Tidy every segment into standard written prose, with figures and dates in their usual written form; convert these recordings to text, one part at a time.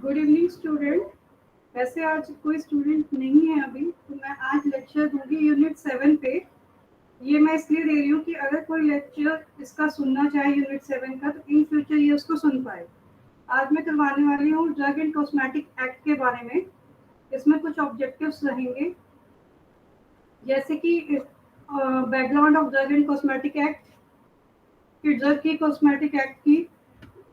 Good evening student. वैसे आज कोई स्टूडेंट नहीं है अभी, तो मैं आज लेक्चर दूंगी यूनिट 7 पे। ये मैं इसलिए दे रही हूँ कि अगर कोई लेक्चर इसका सुनना चाहे यूनिट 7 का, तो इन फ्यूचर ये उसको सुन पाए। आज मैं करवाने वाली हूँ ड्रग एंड कॉस्मेटिक एक्ट के बारे में। इसमें कुछ ऑब्जेक्टिव्स रहेंगे, जैसे कि background of drug and cosmetic act, कि ड्रग की कॉस्मेटिक एक्ट की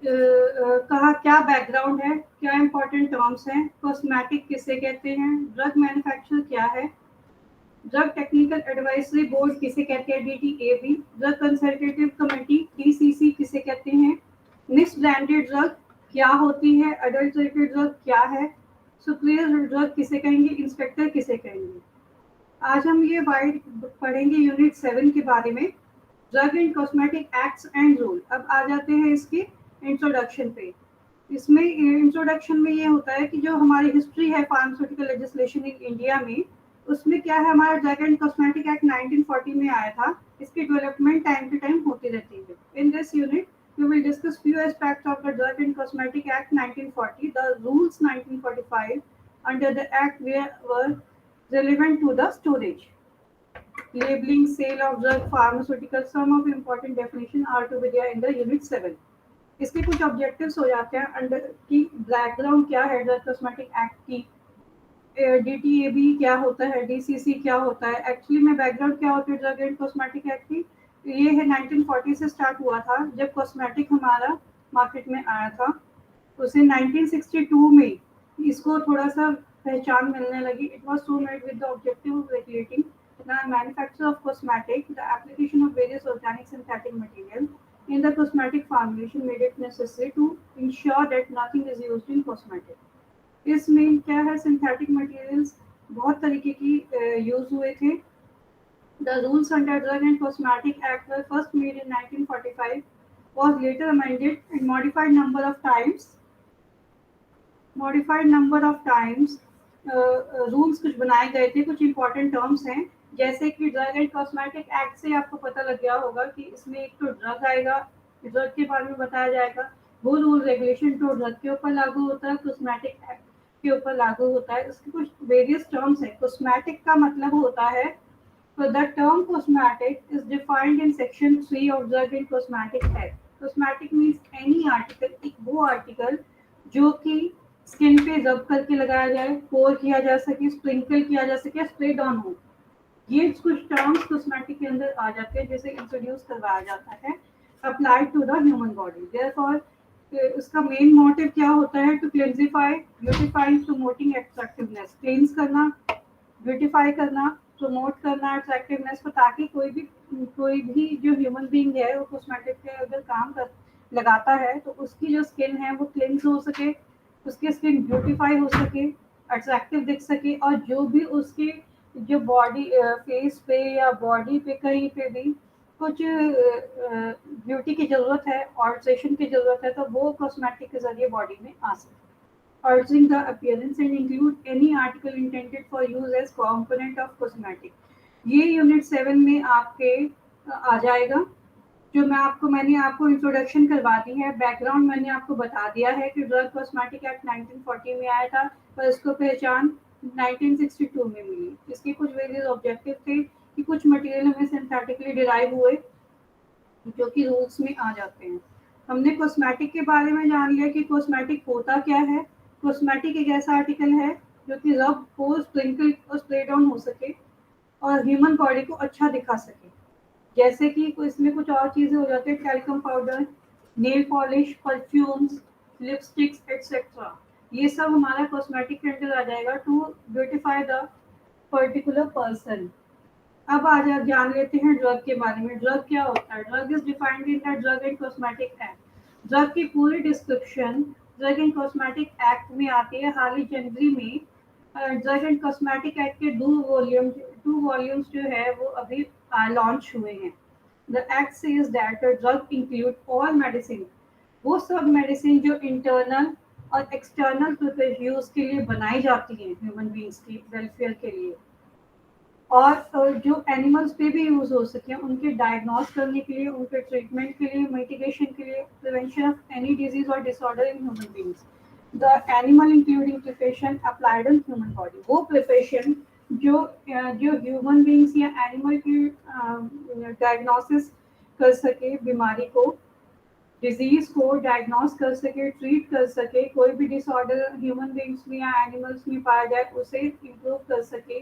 कहा क्या बैकग्राउंड है, क्या इंपॉर्टेंट टर्म्स हैं, कॉस्मेटिक किसे कहते हैं, ड्रग मैन्युफैक्चर क्या है, ड्रग टेक्निकल एडवाइजरी बोर्ड किसे कहते हैं DTAB, drug consultative committee DCC किसे कहते हैं, मिस ब्रांडेड ड्रग क्या होती है, अडल्टरेटेड ड्रग क्या है, सुपीरियर ड्रग किसे कहेंगे, इंस्पेक्टर किसे कहेंगे। आज हम ये वाइड पढ़ेंगे यूनिट 7 के बारे में, drug and cosmetic acts and rule. अब आ जाते हैं इसके इंट्रोडक्शन पे। इसमें इंट्रोडक्शन में ये होता है कि जो हमारी हिस्ट्री है फार्मास्यूटिकल लेजिस्लेशन इन इंडिया में, उसमें क्या है, हमारा ड्रग एंड कॉस्मेटिक एक्ट 1940 में आया था। इसकी डेवलपमेंट टाइम टू टाइम होती रहती है। In this unit we will discuss few aspects of the Drug and Cosmetic Act 1940, the rules 1945 under the act were relevant to the storage, labeling, sale of drug, pharmaceuticals. Some of important definition are to be there in the unit 7. इसके कुछ objectives हो जाते हैं under की, background क्या है drug cosmetic act की, DTAB क्या होता है, DCC क्या होता है, एक्चुअली में बैकग्राउंड क्या होती है ड्रग एंड कॉस्मेटिक एक्ट की। ये है 1940 से स्टार्ट हुआ था, जब कॉस्मेटिक हमारा मार्केट में आया था। उसे 1962 में इसको थोड़ा सा पहचान मिलने लगी। It was so made with the objective of regulating the manufacture of cosmetic, the application of various organic synthetic material in the cosmetic formulation made it necessary to ensure that nothing is used in cosmetic. इसमें क्या है, synthetic materials बहुत तरीके की use हुए थे। The rules under Drug and Cosmetic Act were first made in 1945, was later amended and modified number of times. Rules कुछ बनाए गए थे, कुछ इंपॉर्टेंट टर्म्स हैं, जैसे कि ड्रग एंड कॉस्मेटिक एक्ट से आपको पता लग गया होगा कि इसमें एक तो ड्रग आएगा, ड्रग के बारे में बताया जाएगा। वो रूल रेगुलेशन तो ड्रग के ऊपर लागू होता है, कॉस्मेटिक एक्ट के ऊपर लागू होता है। उसके कुछ वेरियस टर्म्स है। कॉस्मेटिक का मतलब होता है, so the term cosmetic is defined in section 3 of Drug and Cosmetic Act. Cosmetic means any article, एक वो आर्टिकल जो कि स्किन पे रब करके लगाया जाए, पोर किया जा सके, स्प्रिंकल किया जा सके, स्प्रे ऑन हो। ये कुछ टर्म्स कॉस्मेटिक के अंदर आ जाते हैं, जैसे इंट्रोड्यूस करवाया जाता है applied to the human body. Therefore उसका मेन मोटिव क्या होता है, to cleansify, beautify, promoting attractiveness, cleanse करना, ब्यूटिफाई करना, प्रमोट करना अट्रैक्टिवनेस को, ताकि कोई भी जो ह्यूमन बीइंग है वो कॉस्मेटिक पे अगर काम कर लगाता है तो उसकी जो स्किन है वो क्लींस हो सके, उसकी स्किन ब्यूटीफाई हो सके, अट्रैक्टिव दिख सके, और जो भी उसके जो बॉडी फेस पे या बॉडी पे कहीं पे भी कुछ ब्यूटी की ज़रूरत है, ऑल्ट्रेशन की ज़रूरत है, तो वो कॉस्मेटिक के ज़रिए बॉडी में आ सके। Altering the appearance and include any article intended for use as component of cosmetic. ये यूनिट 7 में आपके आ जाएगा। जो मैंने आपको इंट्रोडक्शन करवा दी है, बैकग्राउंड मैंने आपको बता दिया है कि ड्रग कॉस्मेटिक एक्ट 1940 में आया था, पर इसको पहचान 1962 में मिली। इसके कुछ वेरियस ऑब्जेक्टिव थे कि कुछ मटेरियल हमें सिंथेटिकली डिराइव हुए, जो कि रूल्स में आ जाते हैं। हमने कॉस्मेटिक के बारे में जान लिया कि कॉस्मेटिक होता क्या है। कॉस्मेटिक एक ऐसा आर्टिकल है जो कि रब हो, स्प्रिंकल और स्प्रे डाउन हो सके और ह्यूमन बॉडी को अच्छा दिखा सके। जैसे कि इसमें कुछ और चीज़ें हो जाती है, talcum powder, nail polish, perfumes, lipsticks etcetera. ये सब हमारा कॉस्मेटिक के अंदर आ जाएगा, to beautify the particular person. अब जान लेते हैं ड्रग के बारे में। ड्रग क्या होता है? Drug is defined in the drug and cosmetic act. Drug की पूरी description drug and cosmetic act में आती है। हाल ही जनवरी में ड्रग एंड कॉस्मेटिक एक्ट के टू वॉल्यूम्स जो है वो अभी लॉन्च हुए हैं। The act says that drug include all medicine, वो सब मेडिसिन जो इंटरनल और एक्सटर्नल यूज के लिए बनाई जाती है ह्यूमन बींग्स की वेलफेयर के लिए, और जो एनिमल्स पे भी यूज हो सके, उनके डायग्नोस करने के लिए, उनके ट्रीटमेंट के लिए, मिटिगेशन के लिए, प्रिवेंशन ऑफ एनी डिजीज और disorder in human beings. The animal including preparation applied on human body, वो प्रिपरेशन जो जो ह्यूमन बींग्स या एनिमल की डायग्नोसिस कर सके, बीमारी को, डिजीज को डायग्नोस कर सके, ट्रीट कर सके, कोई भी डिसऑर्डर ह्यूमन बींग्स में या एनिमल्स में पाया जाए उसे इम्प्रूव कर सके,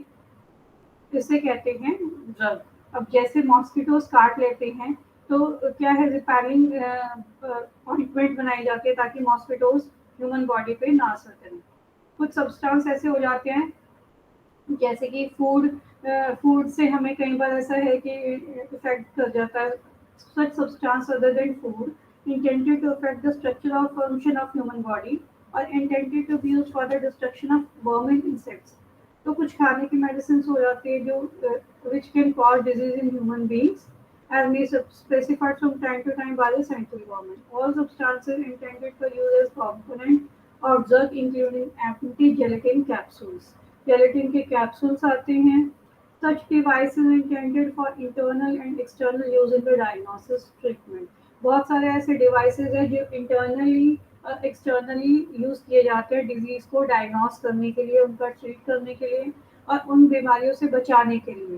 इसे कहते हैं ड्रग। अब जैसे मॉस्किटोज काट लेते हैं तो क्या है, रिपेलिंग ऑइंटमेंट बनाई जाती है ताकि मॉस्किटोज ह्यूमन बॉडी पे ना असर करें। कुछ सब्सटेंस ऐसे हो जाते हैं जैसे कि फूड से हमें कई बार ऐसा है कि इफेक्ट कर जाता है। Such substance other than food intended to affect the structure or function of human body or intended to be used for the destruction of vermin insects। तो कुछ खाने की मेडिसिन हो जाती है जो which can cause disease in human beings as may specified from time to time by the central government। All substances intended for use as component of drug including anti-gelatin capsules। gelatin के capsules आते हैं। Such devices intended for internal and external use in the diagnosis treatment। बहुत सारे ऐसे devices हैं जो internally और externally use किए जाते हैं डिजीज को डायग्नोस करने के लिए, उनका ट्रीट करने के लिए और उन बीमारियों से बचाने के लिए।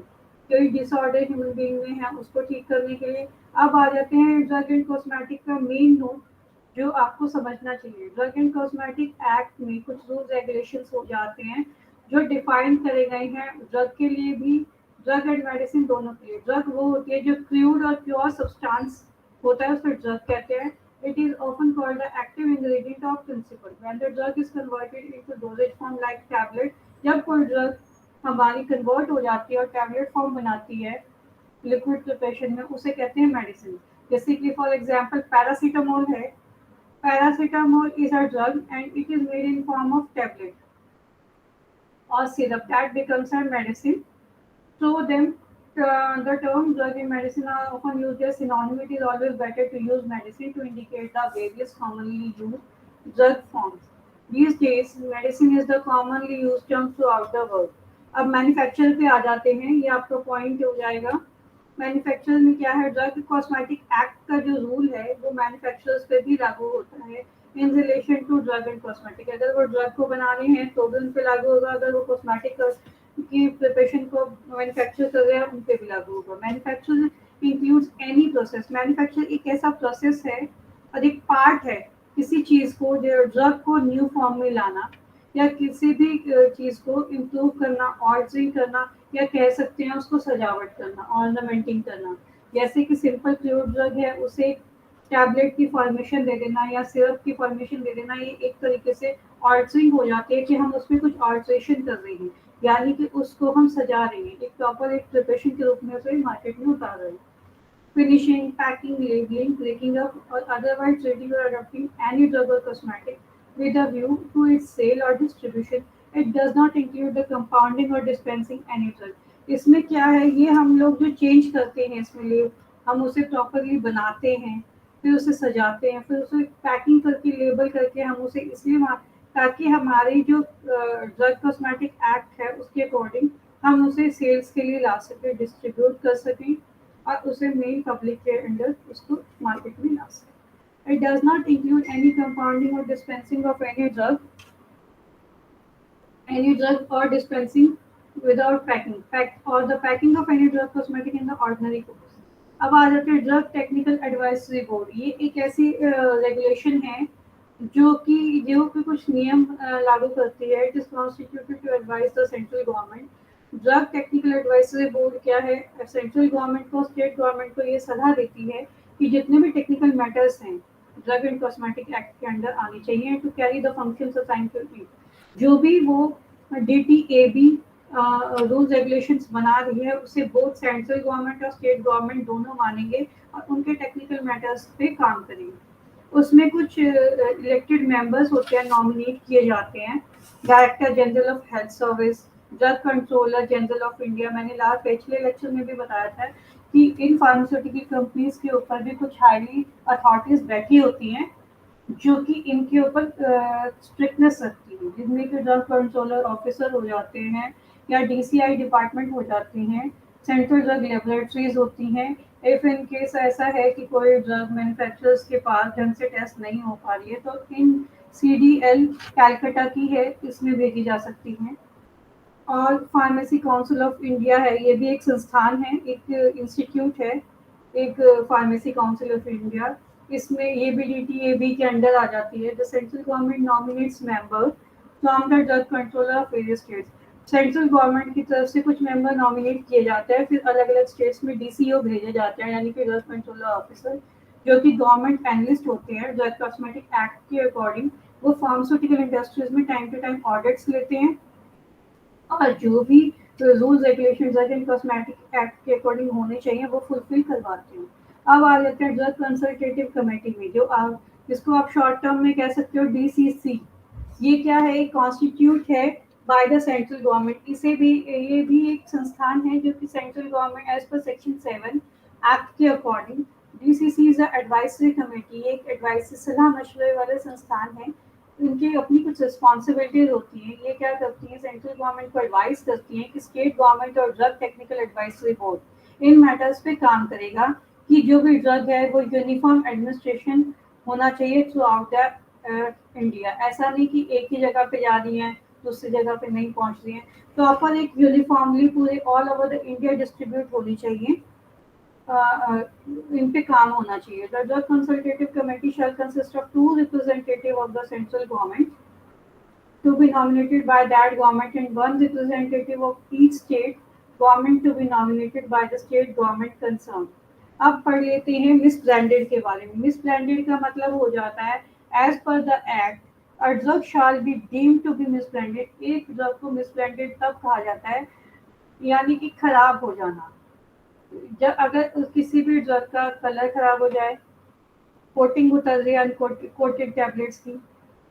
कोई डिसऑर्डर ह्यूमन बीइंग में है उसको ठीक करने के लिए। अब आ जाते हैं ड्रग एंड कॉस्मेटिक का मेन नोट जो आपको समझना चाहिए। ड्रग एंड कॉस्मेटिक एक्ट में कुछ रूल्स रेगुलेशंस हो जाते हैं जो डिफाइन करे गए हैं ड्रग के लिए भी, ड्रग एंड मेडिसिन दोनों के लिए। ड्रग वो होती है जो क्रूड और प्योर सब्सटेंस होता है, उसे ड्रग कहते हैं। It is often called the active ingredient of principal when the drug is converted into dosage form like tablet. जब कोई ड्रग हमारी कन्वर्ट हो जाती है और टैबलेट फॉर्म बनाती है लिक्विड प्रिपरेशन में, उसे कहते हैं मेडिसिन। जैसे कि फॉर एग्जांपल पैरासीटामोल है। Paracetamol is a drug and it is made in form of tablet or syrup that becomes a medicine. So then the term drug in medicine are often used as synonym. It is always better to use medicine to indicate the various commonly used drug forms. These days, medicine is the commonly used term throughout the world. अब manufacture पे आ जाते हैं, ये आपका point हो जाएगा। Manufacture में क्या है, ड्रग कॉस्मेटिक एक्ट का जो रूल है वो मैन्युफैक्चरर्स पे भी लागू होता है in relation to drug and cosmetic. अगर वो ड्रग को बना रहे हैं तो भी उन पे लागू होगा, अगर वो कॉस्मेटिक की प्रिपरेशन को मैन्युफैक्चर कर रहे हैं उन पे भी लागू होगा। Manufacture includes any process. Manufacture एक ऐसा प्रोसेस है और एक पार्ट है किसी चीज़ को, जो ड्रग को न्यू फॉर्म में लाना या किसी भी चीज़ को इम्प्रूव करना, ऑल्टरिंग करना, या कह सकते हैं उसको सजावट करना, ऑर्नामेंटिंग करना। जैसे कि सिंपल क्यूर ड्रग है उसे टैबलेट की फॉर्मेशन दे देना या सिरप की फॉर्मेशन दे देना, ये एक तरीके से ऑल्टरिंग हो जाती है कि हम उसमें कुछ ऑल्ट्रेशन कर रहे हैं, यानी कि उसको हम सजा रहे हैं, एक प्रॉपर एक प्रिपरेशन के रूप में उसे मार्केट में उतार रहे हैं। Finishing, packing, labeling, breaking up, or otherwise treating or adopting any drug or cosmetic with a view to its sale or distribution. It does not include the compounding or dispensing any drug. इसमें क्या है, ये हम लोग जो change करते हैं इसमें ले, हम उसे प्रॉपरली बनाते हैं, फिर उसे सजाते हैं, फिर उसे पैकिंग करके लेबल करके हम उसे इसलिए ताकि हमारी जो ड्रग कॉस्मेटिक एक्ट है उसके अकॉर्डिंग हम उसे सेल्स के लिए ला सकें, डिस्ट्रीब्यूट कर सकें और उसे मेन पब्लिक के अंडर उसको मार्केट में ला सकें। It does not include any compounding or dispensing of any drug or dispensing without packing, or the packing of any drug cosmetic in the ordinary course। अब आ जाते हैं ड्रग टेक्निकल एडवाइजरी बोर्ड। ये एक ऐसी regulation है जो कि कुछ नियम लागू करती है। It is constituted to advise the central government. Drug technical advisory board क्या है, सेंट्रल गवर्नमेंट को, स्टेट गवर्नमेंट को ये सलाह देती है कि जितने भी टेक्निकल मैटर्स हैं ड्रग एंड कॉस्मेटिक एक्ट के अंडर आने चाहिए to carry the functions assigned to it. जो भी वो DTAB रूल्स रेगुलेशंस बना रही है उसे बोथ सेंट्रल गवर्नमेंट और स्टेट गवर्नमेंट दोनों मानेंगे और उनके टेक्निकल मैटर्स पे काम करेंगे। उसमें कुछ इलेक्टेड मेंबर्स होते हैं, नॉमिनेट किए जाते हैं। Director general of health service, drug controller general of India. मैंने लास्ट पिछले लेक्चर में भी बताया था कि इन फार्मास्यूटिकल कंपनीज के ऊपर भी कुछ हाईली अथॉरिटीज बैठी होती हैं जो कि इनके ऊपर स्ट्रिक्टनेस रखती है, जिनमें कि ड्रग कंट्रोलर ऑफिसर हो जाते हैं या DCI डिपार्टमेंट हो जाते हैं, सेंट्रल ड्रग लेबोरेटरीज होती हैं। इफ इन केस ऐसा है कि कोई ड्रग मैन्युफैक्चरर्स के पास ढंग से टेस्ट नहीं हो पा रही है तो इन CDL कैलकाटा की है, इसमें भेजी जा सकती हैं। और फार्मेसी काउंसिल ऑफ इंडिया है, ये भी एक संस्थान है, एक इंस्टीट्यूट है, एक फार्मेसी काउंसिल ऑफ इंडिया। इसमें ये भी DTAB के अंडर आ जाती है। The central government nominates member from the drug controller of various states. Central government की तरफ से कुछ मेंबर नॉमिनेट किए जाते हैं, फिर अलग अलग स्टेट्स में DCO भेजे जाते हैं, यानी कि ड्रग कंट्रोलर ऑफिसर, जो कि गवर्नमेंट एनालिस्ट होते हैं। ड्रग कॉस्मेटिक एक्ट के अकॉर्डिंग वो फार्मास्यूटिकल इंडस्ट्रीज में टाइम टू टाइम ऑडिट्स लेते हैं, और जो भी rules regulation drug and cosmetic act के अकॉर्डिंग होने चाहिए वो फुलफिल करवाते हैं। अब आ जाते हैं ड्रग कंसल्टेटिव कमेटी में, जो आप जिसको आप शॉर्ट टर्म में कह सकते हो DCC। ये क्या है, एक कॉन्स्टिट्यूट है बाय द सेंट्रल गवर्नमेंट। इसे भी ये भी एक संस्थान है जो कि central government as per section 7 act के according. DCC is advisory committee, एक एडवाइस सलाह मशवरे वाले संस्थान है। उनकी अपनी कुछ रिस्पॉन्सिबिलिटीज होती हैं। ये क्या करती हैं, सेंट्रल गवर्नमेंट को एडवाइस करती हैं कि स्टेट गवर्नमेंट और ड्रग टेक्निकल एडवाइजरी बोर्ड इन मैटर्स पे काम करेगा कि जो भी ड्रग है वो यूनिफॉर्म एडमिनिस्ट्रेशन होना चाहिए थ्रू आउट द इंडिया। ऐसा नहीं कि एक ही जगह पे जा रही हैं, दूसरी जगह पे नहीं पहुंच रही हैं। प्रॉपर एक यूनिफॉर्मली पूरे all over the India distribute होनी चाहिए, इन पे काम होना चाहिए। The drug consultative committee shall consist of two representative of the central government to be nominated by that government and one representative of each state government to be nominated by the state government concerned. अब पढ़ लेते हैं miss branded के बारे में। Miss branded का मतलब हो जाता है as per the act a drug shall be deemed to be misbranded. एक ड्रग को मिस ब्रांडेड तब कहा जाता है, यानी कि खराब हो जाना, जब अगर किसी भी ड्रग का कलर खराब हो जाए, कोटिंग उतर रही है अनकोटेड टैबलेट्स की,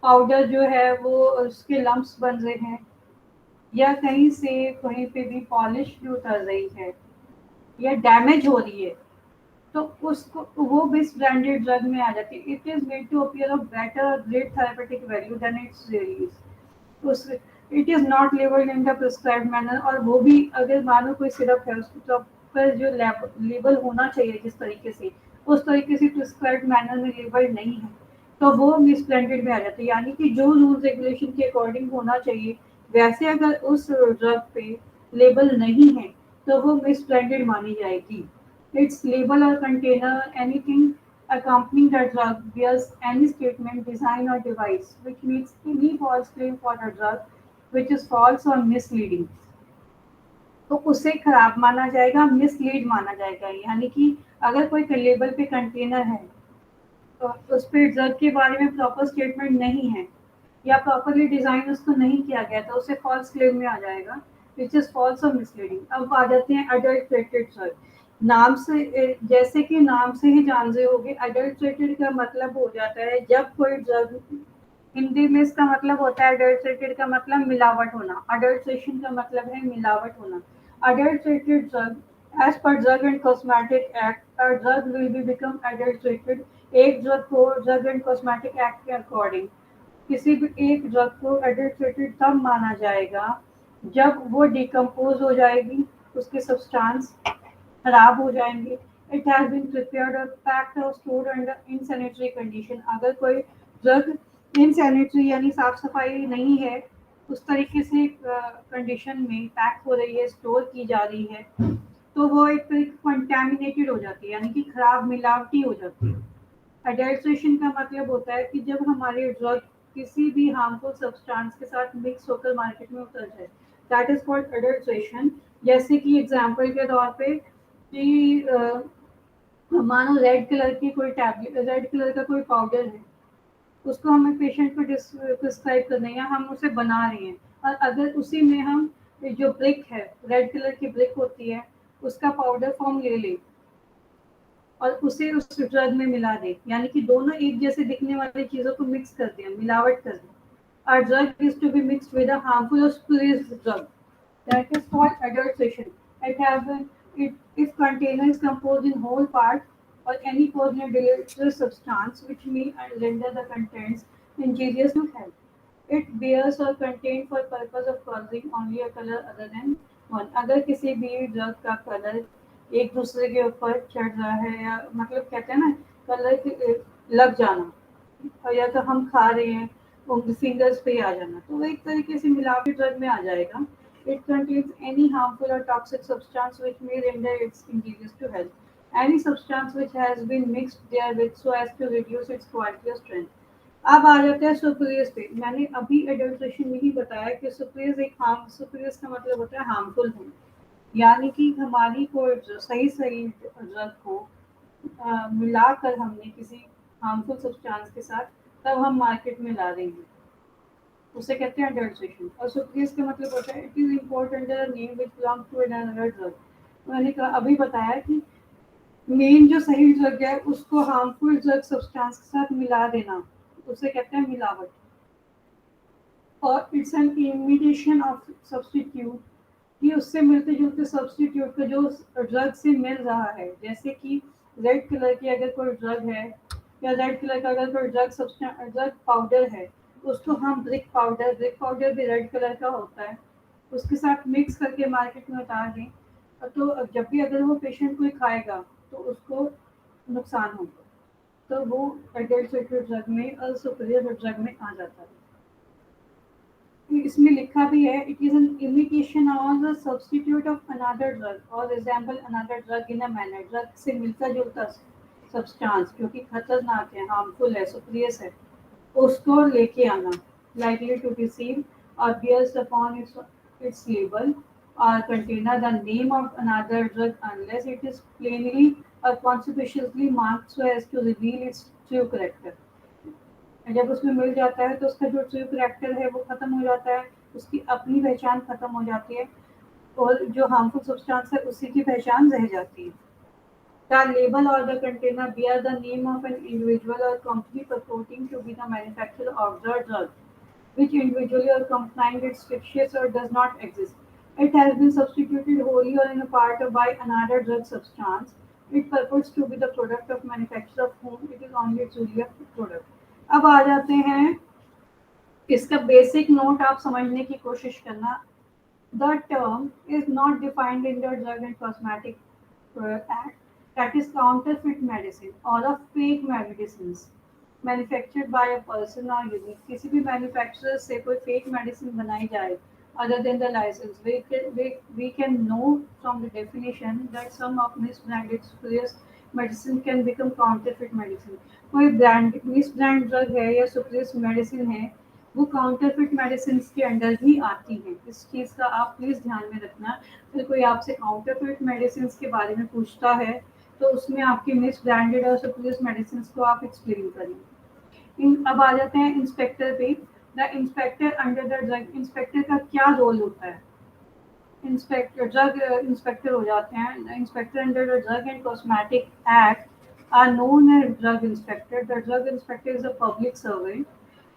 पाउडर जो है वो उसके लम्प्स बन रहे हैं, या कहीं से कहीं पे भी पॉलिश भी उतर रही है या डैमेज हो रही है, तो उसको वो मिस ब्रांडेड ड्रग में आ जाती है। It is made to appear of better great therapeutic value than its release. उस it is not labelled in the prescribed manner, और वो भी अगर मानो कोई सिरप है उसकी तो पर जो लेबल होना चाहिए जिस तरीके से, उस तरीके से प्रिस्क्राइब्ड मैनर में लेबल नहीं है, तो वो मिसब्लेंडेड में आ जाती है। यानी कि जो रूल्स रेगुलेशन के अकॉर्डिंग होना चाहिए वैसे अगर उस ड्रग पे लेबल नहीं है तो वो मिसब्लेंडेड मानी जाएगी। Its label or container, anything accompanying the drug bears any statement, design or device which makes any false claim for the drug which is false or misleading, तो उसे खराब माना जाएगा, मिसलीड माना जाएगा। यानी कि अगर कोई लेबल पे कंटेनर है तो उस पे ड्रग के बारे में प्रॉपर स्टेटमेंट नहीं है या प्रॉपरली डिजाइन उसको नहीं किया गया तो उसे फॉल्स क्लेम में आ जाएगा, विच इज फॉल्स और मिसलीडिंग। अब आ जाते हैं अडल्ट्रेटेड ड्रग। नाम से जैसे कि नाम से ही जान रहे होगे, अडल्ट्रेटेड का मतलब हो जाता है जब कोई ड्रग, हिंदी में इसका मतलब होता है अडल्ट्रेटेड का मतलब मिलावट होना, अडल्ट्रेशन का मतलब है मिलावट होना। Adulterated drug as per drug and cosmetic act a drug will be become adulterated. एक ड्रग को ड्रग एंड कॉस्मेटिक एक्ट के अकॉर्डिंग किसी भी एक ड्रग को एडल्ट्रेटेड तब माना जाएगा जब वो डिकम्पोज हो जाएगी, उसके सब्सटेंस खराब हो जाएंगे। इट हैज बीन प्रिपेयर्ड और पैक्ड और स्टोर्ड अंडर इनसैनिटरी कंडीशन। अगर कोई ड्रग इनसैनिटरी यानी साफ सफाई नहीं है, उस तरीके से कंडीशन में पैक हो रही है, स्टोर की जा रही है, तो वो एक कंटेमिनेटेड हो जाती है, यानी कि खराब मिलावटी हो जाती है। अडल्ट्रेशन का मतलब होता है कि जब हमारे ड्रग किसी भी हार्मफुल सब्सटेंस के साथ मिक्स होकर मार्केट में उतर जाए, दैट इज कॉल्ड अडल्ट्रेशन। जैसे कि एग्जांपल के तौर पे कि मानो रेड कलर की कोई टैबलेट, रेड कलर का कोई पाउडर है, उसको हमें पेशेंट को प्रिस्क्राइब करना है या हम उसे बना रहे हैं, और अगर उसी में हम जो ब्रिक है, रेड कलर की ब्रिक होती है, उसका पाउडर फॉर्म ले ले और उसे उस ड्रग में मिला दे, यानी कि दोनों एक जैसे दिखने वाली चीजों को मिक्स कर दें, मिलावट कर दें। A drug is to be mixed with a harmful or spurious drug. That is called adulteration. It has been, if container is composed in whole part or any portion of deleterious substance which may render the contents injurious to health. It bears or contained for purpose of causing only a color other than one. अगर किसी भी drug का colour एक दूसरे के ऊपर चढ़ रहा है, या मतलब कहते हैं ना कलर लग जाना, और या तो हम खा रहे हैं फिंगर्स पे ही आ जाना, तो वो एक तरीके से मिलावटी ड्रग में आ जाएगा। इट कंटेन्स एनी हार्मफुल और toxic substance which may render its injurious to health. Any substance which has been mixed therewith so as to reduce its quality or strength. अब आ जाते हैं सुपरयस पे। मैंने अभी एडल्ट्रेशन में ही बताया कि सुपरयस सुपरयस का मतलब होता है हार्मफुल है, यानी कि हमारी कोई सही सही ड्रग को मिलाकर हमने किसी हार्मफुल सब्सटेंस के साथ तब हम मार्केट में ला रहे हैं, उसे कहते हैं अडल्ट्रेशन। और सुपरयस का मतलब होता है it is important name which belong to another drug. मैंने कहा अभी बताया कि मेन जो सही ड्रग है उसको हार्मफुल ड्रग सब्सटेंस के साथ मिला देना, उसे कहते हैं मिलावट। और it's an imitation of substitute, कि उससे मिलते जुलते सब्स्टिट्यूट का जो ड्रग से मिल रहा है, जैसे कि रेड कलर की अगर कोई ड्रग है या रेड कलर का अगर कोई ड्रग पाउडर है, उसको हम ब्रिक पाउडर भी रेड कलर का होता है, उसके साथ मिक्स करके मार्केट में उतार दें, तो जब भी अगर वो पेशेंट कोई खाएगा तो उसको नुकसान होगा, तो वो एडल्ट्रेटेड ड्रग में और सुपीरियर ड्रग में आ जाता है। इसमें लिखा भी है इट इज एन इमिटेशन और the substitute of another drug और resemble another drug in a manner. Drug से मिलता जुलता सब्सटेंस जो कि खतरनाक है, हार्मफुल है, सुपरियस है, उसको लेके आना, likely to deceive or bears upon its label or container the name of another drug unless it is plainly or conspicuously marked so as to reveal its true character। जब उसमें मिल जाता है तो उसका जो ट्रू करैक्टर है वो खत्म हो जाता है, उसकी अपनी पहचान खत्म हो जाती है और जो हार्मफुल सब्सटेंस है उसी की पहचान रह जाती है। The label or the container bear the name of an individual or company purporting to be the manufacturer of the drug, which individually or company is fictitious or does not exist. It has been substituted wholly or in a part by another drug substance. It purports to be the product of manufacturer of whom it is only truly a product. अब आ जाते हैं इसका basic note आप समझने की कोशिश करना। The term is not defined in the drug and cosmetic act, that is counterfeit medicine और a fake medicines manufactured by a person और यूनिट। किसी भी मैन्युफैक्चरर से कोई फेक मेडिसिन बनाई जाए other than the license, we can know from the definition that some of misbranded spurious medicine can become counterfeit medicine। कोई brand miss brand drug है या सुपरियस मेडिसिन है, वो काउंटरफिट मेडिसिन के अंडर ही आती है। इस चीज़ का आप प्लीज़ ध्यान में रखना। फिर कोई आपसे काउंटरफिट मेडिसिन के बारे में पूछता है तो उसमें आपकी मिस ब्रांडेड और सुपरियस मेडिसिन को आप एक्सप्लेन करेंगे। अब आ जाते हैं इंस्पेक्टर पे। The inspector under the drug, inspector का क्या रोल होता है? इंस्पेक्टर ड्रग इंस्पेक्टर हो जाते हैं। Inspector under the drug and cosmetic act are known as drug inspector. The drug inspector is a public servant.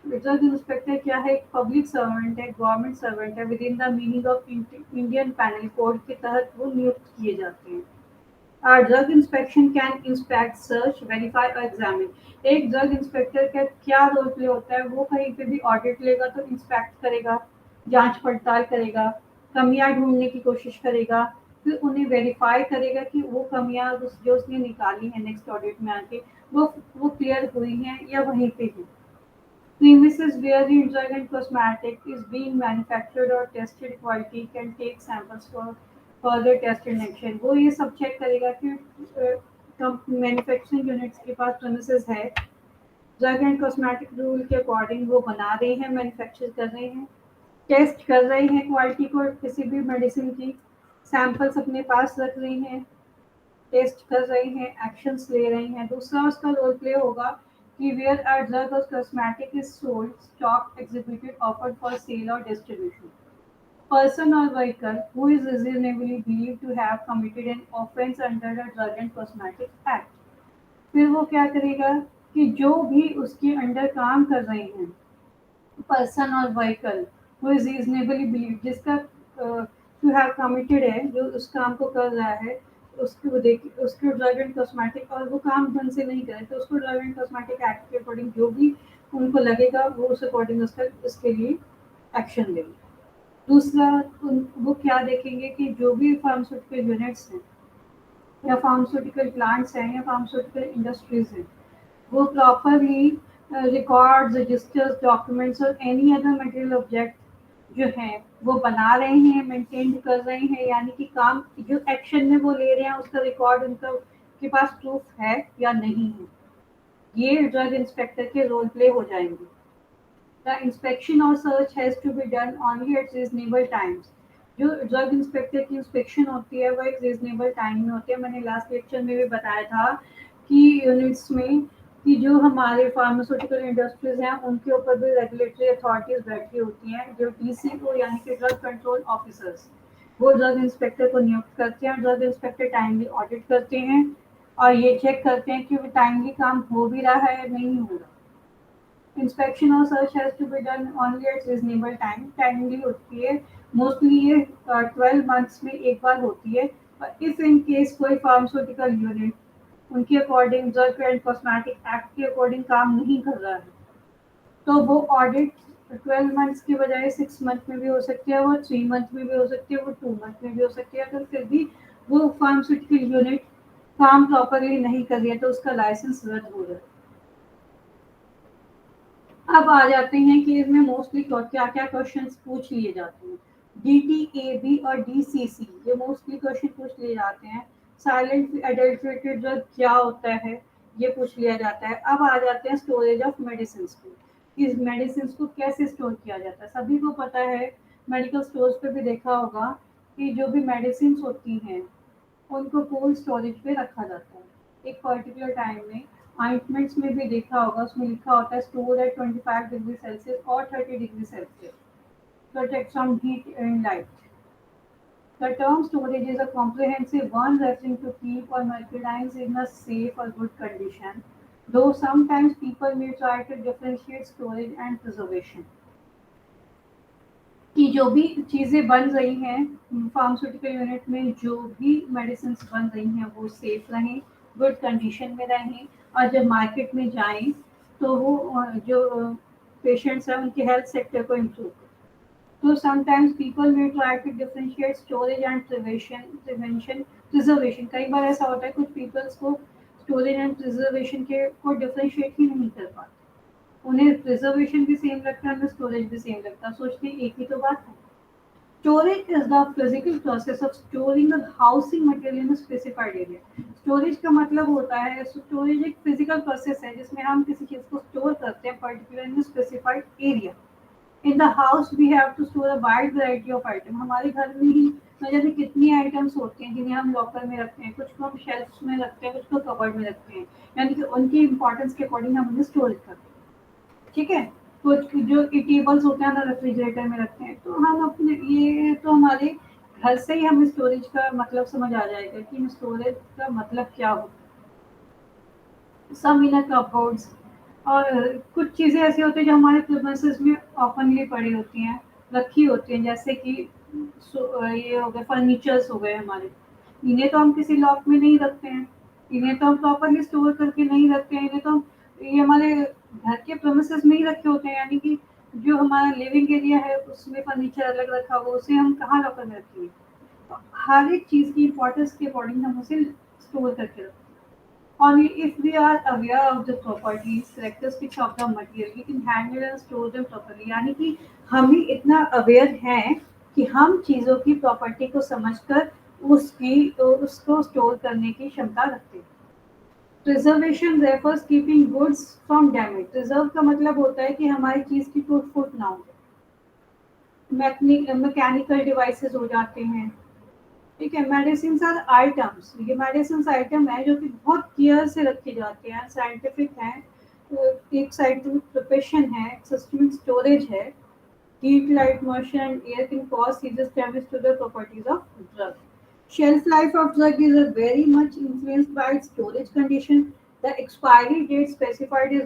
Drug inspector क्या है? एक पब्लिक सर्वेंट है, गवर्नमेंट सर्वेंट है, within the meaning of Indian penal code के तहत वो नियुक्त किए जाते हैं। Drug inspection can inspect, search, verify और एग्जामिन। एक ड्रग इंस्पेक्टर का क्या रोल प्ले होता है? वो कहीं पे भी ऑडिट लेगा तो इंस्पेक्ट करेगा, जांच पड़ताल करेगा, कमियां ढूंढने की कोशिश करेगा, फिर उन्हें वेरीफाई करेगा कि वो कमियां जो उसने निकाली है नेक्स्ट ऑडिट में आके वो क्लियर हुई हैं या वहीं पे है। Premises where the drug and cosmetic is being manufactured or tested quality can take samples for further test and action। वो ये सब चेक करेगा कि मैन्युफैक्चरिंग यूनिट्स के पास प्रेमिसेस है, ड्रग एंड कॉस्मेटिक रूल के अकॉर्डिंग वो बना रहे हैं, मैन्युफैक्चर कर रहे हैं, टेस्ट कर रहे हैं क्वालिटी को किसी भी मेडिसिन की, सैंपल्स अपने पास रख रहे हैं, टेस्ट कर रहे हैं, एक्शंस ले रहे हैं। दूसरा उसका रोल प्ले होगा कि वेयर अ ड्रग और cosmetic is sold, stock, executed, offered for sale और distribution. Person or vehicle who is reasonably believed to have committed an offence under the Drug and Cosmetic Act। फिर वो क्या करेगा कि जो भी उसके अंडर काम कर रहे हैं, पर्सन और व्हीकल वो इज रीजनेबली बिलीव, जिसका टू हैव कमिटेड है, जो उस काम को कर रहा है, उसको देख उसको ड्रग एंड कॉस्मेटिक और वो काम ढंग से नहीं करे तो उसको ड्रग एंड कॉस्मेटिक एक्ट के अकॉर्डिंग जो भी उनको लगेगा वो उस अकॉर्डिंग उसका उसके लिए एक्शन लेंगे। दूसरा वो क्या देखेंगे कि जो भी फार्मास्यूटिकल यूनिट्स हैं या फार्मास्यूटिकल प्लांट्स हैं या फार्मास्यूटिकल इंडस्ट्रीज हैं, वो प्रॉपरली रिकॉर्ड्स, रजिस्टर्स, डॉक्यूमेंट्स और एनी अदर मटेरियल ऑब्जेक्ट जो हैं वो बना रहे हैं, मेंटेन कर रहे हैं, यानी कि काम जो एक्शन में वो ले रहे हैं उसका रिकॉर्ड उनका के पास प्रूफ है या नहीं है, ये ड्रग इंस्पेक्टर के रोल प्ले हो जाएंगे। द इंस्पेक्शन और search has to be done only at reasonable times. जो ड्रग इंस्पेक्टर की इंस्पेक्शन होती है वो एक रीजनेबल टाइम में होती है। मैंने लास्ट लेक्चर में भी बताया था कि यूनिट्स में कि जो हमारे फार्मास्यूटिकल इंडस्ट्रीज हैं उनके ऊपर भी रेगुलेटरी अथॉरिटीज बैठी होती हैं, जो डीसीओ यानी कि ड्रग कंट्रोल ऑफिसर्स, वो ड्रग इंस्पेक्टर को नियुक्त करते हैं। ड्रग इंस्पेक्टर टाइमली ऑडिट करते हैं और ये चेक करते हैं कि वो टाइमली काम हो भी रहा है या नहीं हो रहा। इंस्पेक्शन और search has to be done only at reasonable time, timely होती है। मोस्टली ये 12 मंथ्स में एक बार होती है। और इफ इन केस कोई फार्मास्यूटिकल यूनिट उनके according drug and cosmetic act के अकॉर्डिंग काम नहीं कर रहा है तो वो ऑडिट 12 मंथ्स की बजाय 6 मंथ में भी हो सकती है, वो 3 मंथ में भी हो सकती है, वो 2 मंथ में भी हो सकती है। अगर फिर भी वो फार्मास्यूटिकल यूनिट काम प्रॉपरली नहीं कर रही है तो उसका लाइसेंस रद्द हो जाए। अब आ जाते हैं कि इसमें मोस्टली क्या क्या क्वेश्चंस पूछ लिए जाते हैं। डीटीएबी और डीसीसी ये मोस्टली क्वेश्चन पूछ लिए जाते हैं। साइलेंट एडल्ट्रेटेड ड्रग क्या होता है ये पूछ लिया जाता है। अब आ जाते हैं स्टोरेज ऑफ मेडिसिन को, इस मेडिसिन को कैसे स्टोर किया जाता है। सभी को पता है, मेडिकल स्टोर्स पे भी देखा होगा कि जो भी मेडिसिन होती हैं उनको कोल्ड स्टोरेज पे रखा जाता है एक पर्टिकुलर टाइम में। ऑइंटमेंट्स में भी देखा होगा, उसमें लिखा होता है स्टोर एट 25 डिग्री सेल्सियस और 30 degree Celsius, protect from heat and light. The term storage is a comprehensive one referring to keep or merchandise in a safe or good condition, though sometimes people may try to differentiate storage and preservation. कि जो भी चीज़ें बन रही हैं pharmaceutical unit में, जो भी मेडिसिन बन रही हैं वो सेफ रहें, गुड कंडीशन में रहें और जब मार्केट में जाएं तो वो जो पेशेंट्स हैं उनके हेल्थ सेक्टर को इम्प्रूव करें। तो sometimes people may try to differentiate storage and preservation. कई बार ऐसा होता है कुछ पीपल्स को स्टोरेज एंड प्रिजर्वेशन के को डिफरेंशिएट ही नहीं कर पाते, उन्हें प्रिजर्वेशन भी सेम लगता है, उन्हें स्टोरेज भी सेम लगता है, सोचते हैं एक ही तो बात है। Storage is the physical process of storing a housing material in specified area. Storage का मतलब होता है, स्टोरेज एक फिजिकल प्रोसेस है जिसमें हम किसी चीज को स्टोर करते हैं particular in specified area. In the house we have to store a wide variety of item. हमारे घर में ही न जाने कितनी आइटम्स होती हैं जिन्हें हम लॉकर में रखते हैं, कुछ को हम शेल्फ्स में रखते हैं, कुछ को कबर्ड में रखते हैं, यानी कि उनकी इंपॉर्टेंस के अकॉर्डिंग हम उन्हें स्टोर करते हैं। ठीक है, कुछ जो टेबल्स होते हैं ना रेफ्रिजरेटर में रखते हैं, तो हम अपने ये तो हमारे घर से ही हम स्टोरेज का मतलब समझ आ जाएगा कि स्टोरेज का मतलब क्या होता है। सम इन कपबोर्ड्स, और कुछ चीज़ें ऐसी होती हैं जो हमारे प्रेमिसेस में ओपनली पड़ी होती हैं, रखी होती हैं, जैसे कि ये हो गए फर्नीचर्स हो गए हमारे, इन्हें तो हम किसी लॉक में नहीं रखते हैं, इन्हें तो हम प्रॉपरली स्टोर करके नहीं रखते हैं, इन्हें तो हम ये हमारे घर के प्रेमिसेस में ही रखे होते हैं, यानी कि जो हमारा लिविंग एरिया है उसमें फर्नीचर अलग रखा हुआ, उसे हम कहाँ लॉकर में रखेंगे। तो हर एक चीज़ की इम्पोर्टेंस के अकॉर्डिंग हम उसे स्टोर करके रखते हैं। Only if we are aware of the properties, characteristics of the material, we can handle and store them properly. यानी कि हम ही इतना अवेयर हैं कि हम चीज़ों की प्रॉपर्टी को समझकर उसको स्टोर करने की क्षमता रखते हैं। Preservation refers keeping goods from damage. Preserve का मतलब होता है कि हमारी चीज़ की टूट फूट ना हो। मैकेनिकल डिवाइसेस हो जाते हैं, ठीक है। मेडिसिन आर आइटम्स, ये मेडिसिन आइटम है जो कि बहुत केयर से रखे जाते हैं, साइंटिफिक हैं, तो एक साइंटिफिक प्रोफेशन है, सिस्टमिक स्टोरेज है। Heat, light, motion and air can cause serious damage to the properties of drug. Shelf life of drug is very much influenced by its storage condition. The expiry date specified is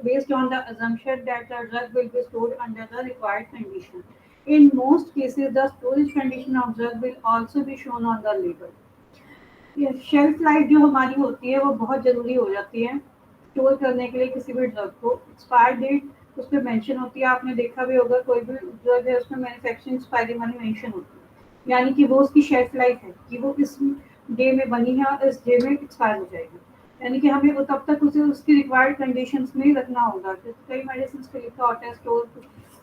based on the assumption that the drug will be stored under the required condition. In most cases, the storage condition of drug will also be shown on the label. Shelf life जो हमारी होती है वो बहुत ज़रूरी हो जाती है स्टोर करने के लिए किसी भी ड्रग को। एक्सपायर डेट उस पर मेंशन होती है, आपने देखा भी होगा कोई भी ड्रग है उसमें मैन्युफैक्चरिंग एक्सपायरी वाली मेंशन होती है, यानी कि वो उसकी शेल्फ लाइफ है कि वो इस डे में बनी है और इस डे में एक्सपायर हो जाएगी। यानी कि हमें वो तब तक उसे उसकी रिक्वायर्ड कंडीशंस में ही रखना होगा। तो कई मेडिसिन पे लिखा होता है store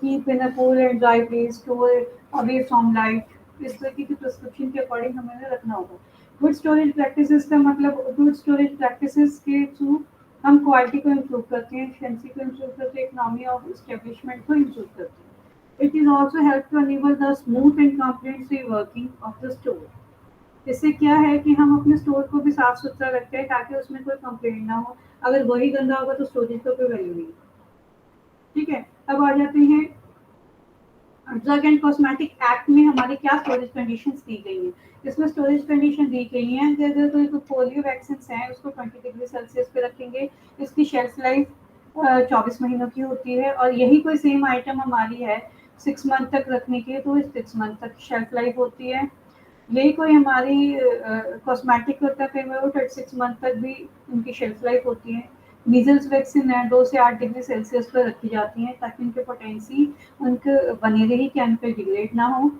keep in a cool and dry place, store away from light. इस तरीके की प्रिस्क्रिप्शन के अकॉर्डिंग हमें उन्हें रखना होगा। गुड स्टोरेज प्रैक्टिसेस का मतलब गुड स्टोरेज प्रैक्टिसेस के थ्रू हम क्वालिटी को इम्प्रूव करते हैं, एफिशिएंसी को इम्प्रूव करते हैं, इकोनॉमी ऑफ एस्टेब्लिशमेंट को इम्प्रूव करते हैं। It is also help to enable the smooth and complete free working of the store. इससे क्या है कि हम अपने स्टोर को भी साफ सुथरा रखते हैं ताकि उसमें कोई कंप्लेंट ना हो। अगर वही गंदा होगा तो स्टोरेज का कोई वैल्यू नहीं। ठीक है, अब आ जाते हैं ड्रग एंड कॉस्मेटिक एक्ट में हमारी क्या स्टोरेज कंडीशंस दी गई हैं। इसमें स्टोरेज कंडीशन दी गई हैं कि अगर कोई पोलियो वैक्सीन है उसको 20 डिग्री सेल्सियस पे रखेंगे। इसकी शेल्फ लाइफ 24 महीनों की होती है और यही कोई सेम आइटम हमारी है 6 मंथ तक रखने की, तो 6 मंथ तक शेल्फ लाइफ होती है। यही कोई हमारी कॉस्मेटिक होता है कई बार वो 36 मंथ तक भी उनकी शेल्फ लाइफ होती है। मीजल्स वैक्सीन है 2 से 8 डिग्री सेल्सियस पर रखी जाती हैं ताकि उनके पोटेंसी उनके बने रही कि उनके डिग्रेड ना हो।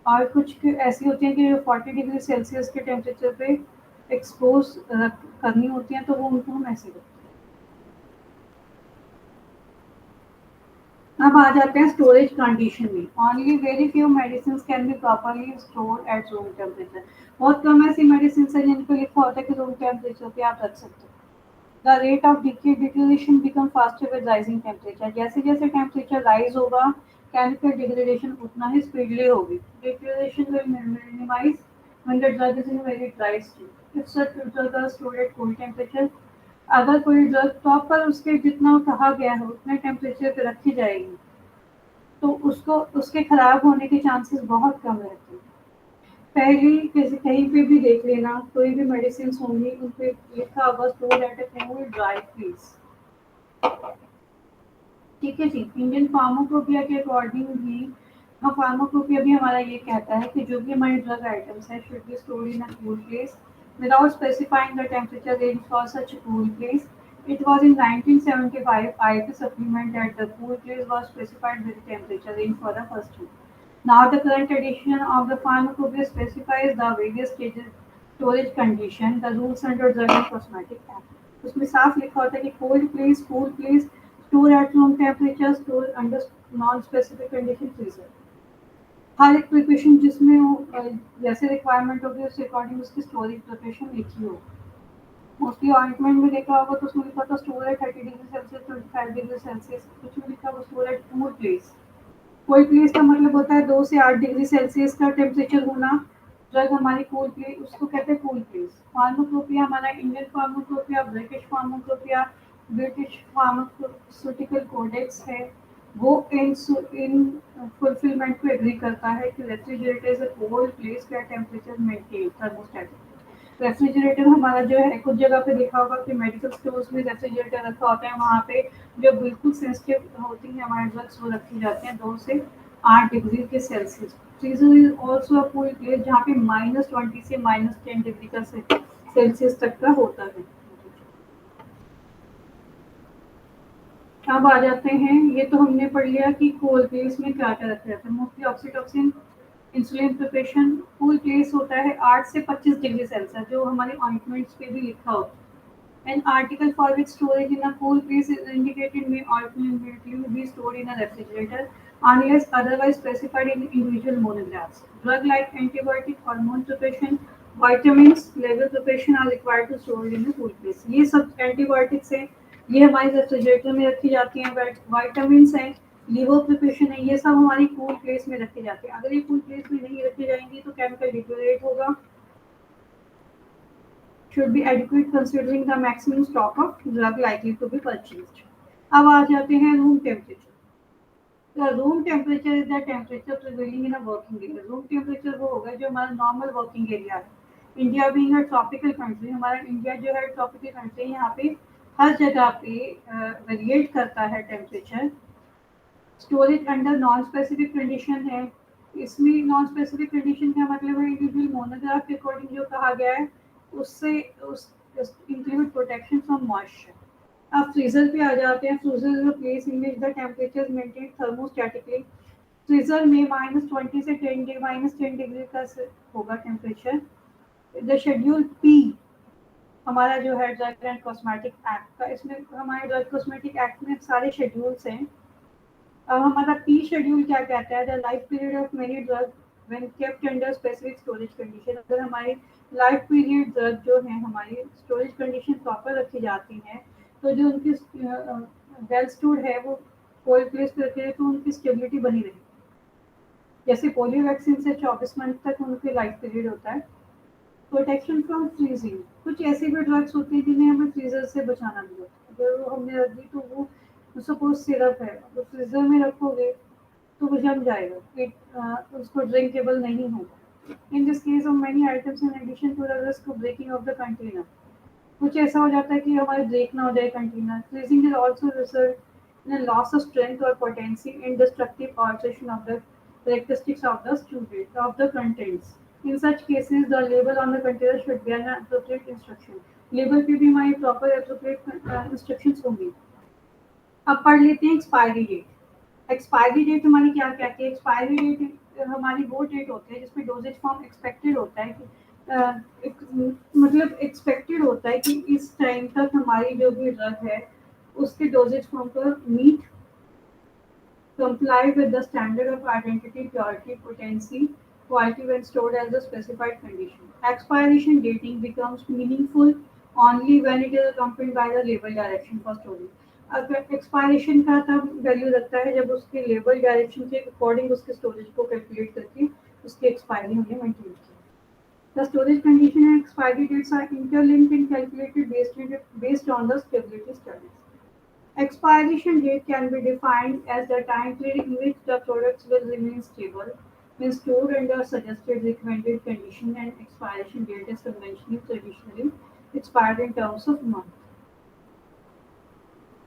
और कुछ ऐसी होती हैं कि जो 40 डिग्री सेल्सियस के टेम्परेचर पे एक्सपोज करनी होती हैं, तो वो उनको हम ऐसे करते हैं। अब आ जाते हैं स्टोरेज कंडीशन में। Only very few medicine can be properly store at room temperature. बहुत कम ऐसी मेडिसिन है जिनको लिखा होता है कि रूम टेम्परेचर पे आप रख सकते हो। The rate of degradation become faster with rising temperature. जैसे जैसे टेम्परेचर राइज होगा केमिकल डिग्रेडेशन उतना ही स्पीडली होगी। Degradation will minimise when the drug is in very dry state. If such drug are stored at cold temperature, अगर कोई drug proper उसके जितना कहा गया है उतने टेम्परेचर पे रखी जाएगी तो उसको उसके खराब होने के चांसेस बहुत कम रहते हैं। पहली किसी कहीं पे भी देख लेना, कोई भी मेडिसिन होंगी उन पे लिखा होगा store at a cool dry place. ठीक है जी। इंडियन फार्माकोपिया के अकॉर्डिंग भी हाँ, फार्माकोपिया भी हमारा ये कहता है कि जो भी हमारे ड्रग आइटम्स हैं should be stored in a cool place without specifying the temperature range for such a cool place. It was in 1975 IP supplement that the cool place was specified with the temperature range for the first time. Now the current edition of the Pharmacopoeia specifies the various stages storage condition, the rules under Drug and Cosmetic Act. उसमें साफ लिखा होता है कि cold place, cool place, store at room temperature, store under non-specific condition freezer। हर एक preparation जिसमें वो जैसे रिक्वायरमेंट होगी उस अकॉर्डिंग उसकी स्टोरेज प्रिपरेशन लिखी हो। मोस्टली ऑइंटमेंट में देखा होगा तो उसमें लिखा था store at 30 degree Celsius, 25 degree Celsius, कुछ में लिखा हुआ स्टोर एट कूल प्लेस। कोई प्लेस का मतलब होता है 2 से 8 डिग्री सेल्सियस का टेम्परेचर होना। ड्रग हमारी कूल प्लेस उसको कहते हैं कूल प्लेस। फार्माकोपिया हमारा Indian pharmacopoeia, British pharmacopoeia, British pharmaceutical codex है। वो इन फुलफिलमेंट को एग्री करता है कि refrigerator is a cold place where temperature maintain thermostatic. Refrigerator हमारा जो है कुछ जगह पे देखा होगा कि मेडिकल स्टोर्स में रेफ्रिजरेटर रखा होता है, वहाँ पे जो बिल्कुल सेंसिटिव होती है हमारे ड्रग्स वो रखी जाती हैं 2 से 8 डिग्री के Celsius. Freezer is also a cool place जहाँ पे -20 से -10 डिग्री का सेल्सियस तक का होता है। अब आ जाते हैं, ये तो हमने पढ़ लिया कि कूल प्लेस में क्या क्या रखा जाता है। Mostly oxytocin insulin preparation cool place होता है 8 से 25 डिग्री सेल्सियस, जो हमारे ऑइंटमेंट्स पे भी लिखा होता है। An article for which storage in a cool place is indicated may ultimately be stored in a refrigerator unless otherwise specified in individual monographs. Drug like antibiotic, hormone preparation, vitamins, level preparation are required to store in a cool place. ये सब antibiotics हैं, ये हमारे refrigerator में रखी जाती हैं। Vitamin हैं, लीवर प्रिपरेशन है, ये सब हमारी कूल प्लेस में रखी जाती है। अगर ये कूल प्लेस में नहीं रखी जाएंगी तो केमिकल डिग्रेड होगा। should be adequate considering the maximum stock of drug likely to be purchased. अब आ जाते हैं room temperature. The room temperature is the temperature prevailing in a working area. Room temperature वो होगा जो हमारा नॉर्मल वर्किंग एरिया है। India being a tropical country, हमारा India जो है ट्रॉपिकल कंट्री, यहाँ पे हर जगह पे वेरिएट करता है temperature. Storage under non specific condition है। इसमें नॉन स्पेसिफिक कंडीशन का मतलब है इंडिविजुअल मोनोग्राफ के अकॉर्डिंग जो कहा गया है उससे उस इंक्लूड प्रोटेक्शन फ्रॉम मॉइस्चर। अब फ्रीजर पे आ जाते हैं। Freezer is a place in which the temperature is maintain thermostatically. Freezer में -20 से -10 डिग्री का होगा टेम्परेचर। द शेड्यूल पी हमारा जो है ड्रग एंड कॉस्मेटिक एक्ट का, इसमें हमारे ड्रग कॉस्मेटिक एक्ट में सारे शेड्यूल्स हैं। अब हमारा पी शेड्यूल क्या कहता है, the life period of many drug when kept under specific storage condition. अगर हमारी लाइफ पीरियड ड्रग जो है हमारी स्टोरेज कंडीशन प्रॉपर रखी जाती है, तो जो उनकी वेल स्टोर्ड है वो कोल्ड प्लेस करके है, तो उनकी स्टेबिलिटी बनी रहेगी। जैसे पोलियो वैक्सीन से 24 मंथ तक उनकी लाइफ पीरियड होता है। प्रोटेक्शन फ्रॉम फ्रीजिंग, कुछ ऐसी भी ड्रग्स होती हैं जिन्हें हमें फ्रीजर से बचाना भी होता है। अगर वो हमने रख दी तो वो सपोज सिरप है, तो फ्रीजर में रखोगे तो वो जम जाएगा, उसको ड्रिंकेबल नहीं होगा। In this case of many items in addition to the risk of breaking of the container, कुछ ऐसा हो जाता है कि हमारे ब्रेक ना हो जाए container. Freezing is also result in loss of strength और potency in destructive alteration of the characteristics of the student of the contents. In such cases, the label on the container should bear an appropriate instruction. Label पे भी हमारी proper appropriate instructions होंगी। अब पढ़ लेते हैं expiry date. Expiry date हमारी क्या कहती है? एक्सपायरी डेट हमारी वो डेट होती है जिसमें डोजेज फॉर्म एक्सपेक्टेड होता है कि मतलब एक्सपेक्टेड होता है कि इस टाइम तक हमारी जो भी ड्रग है उसके डोजेज फॉर्म पर meet comply with the standard of identity, purity, potency, quality when stored as a specified condition. Expiration dating becomes meaningful only when it is accompanied by the label direction for storage. अगर expiration का तब value लगता है जब उसके label direction के according उसके storage को कैलकुलेट करके उसकी एक्सपायरी हमें मेंटेन की। The storage condition and expiry dates are interlinked and calculated based on the stability studies. Expiration date can be defined as the time period in which the products will remain stable when stored under suggested recommended condition, and expiration date is conventionally traditionally expired in terms of month.